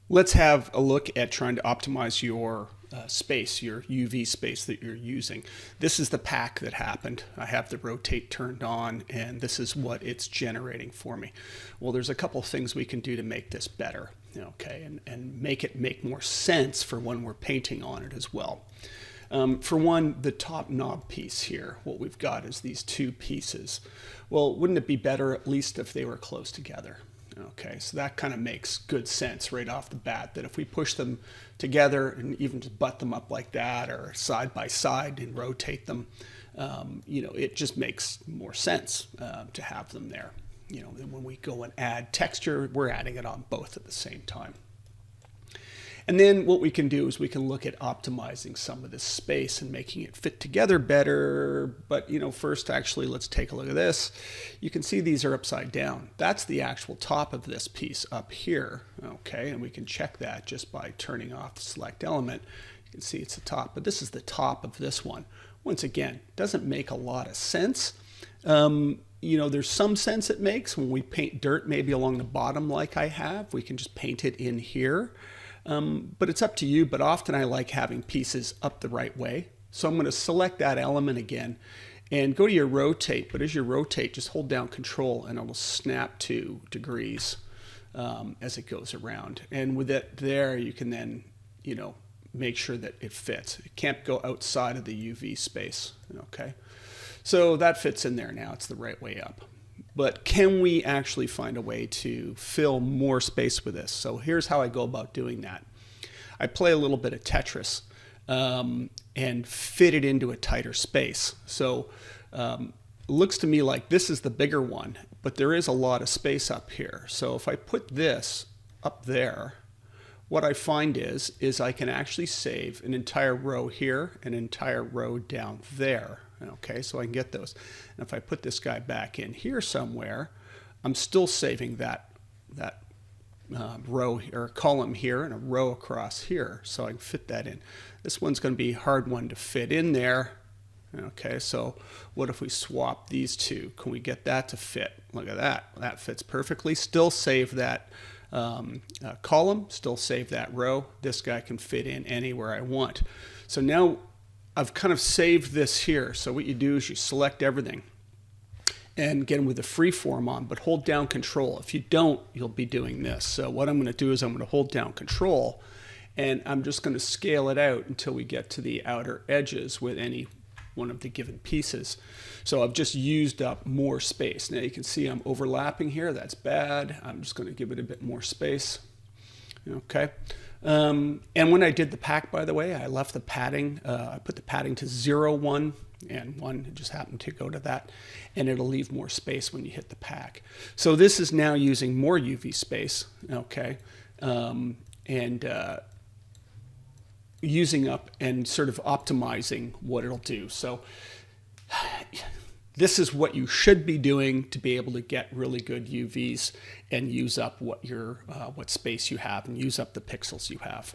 Let's have a look at trying to optimize your space, your UV space that you're using. This is the pack that happened. I have the rotate turned on, and this is what it's generating for me. Well, there's a couple of things we can do to make this better, okay, and make it make more sense for when we're painting on it as well. For one, the top knob piece here, what we've got is these two pieces. Well, wouldn't it be better at least if they were close together? Okay, so that kind of makes good sense right off the bat, that if we push them together and even just butt them up like that or side by side and rotate them, it just makes more sense to have them there. And when we go and add texture, we're adding it on both at the same time. And then what we can do is we can look at optimizing some of this space and making it fit together better. But first, actually, let's take a look at this. You can see these are upside down. That's the actual top of this piece up here. Okay, and we can check that just by turning off the select element. You can see it's the top, but this is the top of this one. Once again, doesn't make a lot of sense. There's some sense it makes when we paint dirt maybe along the bottom like I have. We can just paint it in here. But it's up to you, but often I like having pieces up the right way. So I'm going to select that element again and go to your rotate, but as you rotate, just hold down Control and it'll snap to degrees as it goes around. And with it there, you can then, make sure that it fits. It can't go outside of the UV space, okay? So that fits in there now. It's the right way up. But can we actually find a way to fill more space with this? So here's how I go about doing that. I play a little bit of Tetris and fit it into a tighter space. So it looks to me like this is the bigger one, but there is a lot of space up here. So if I put this up there, what I find is I can actually save an entire row here, an entire row down there. Okay, so I can get those. And if I put this guy back in here somewhere, I'm still saving that row or column here and a row across here, so I can fit that in. This one's going to be a hard one to fit in there. Okay, so what if we swap these two? Can we get that to fit? Look at that. That fits perfectly. Still save that column, still save that row. This guy can fit in anywhere I want. So now I've kind of saved this here. So what you do is you select everything and again with the freeform on, but hold down Control. If you don't, you'll be doing this. So what I'm going to do is I'm going to hold down Control and I'm just going to scale it out until we get to the outer edges with any one of the given pieces. So I've just used up more space. Now you can see I'm overlapping here. That's bad. I'm just going to give it a bit more space. Okay. And when I did the pack, by the way, I left the padding, I put the padding to 0, 1, and 1. It just happened to go to that. And it'll leave more space when you hit the pack. So this is now using more UV space, okay, using up and sort of optimizing what it'll do. So this is what you should be doing to be able to get really good UVs and use up what space you have and use up the pixels you have.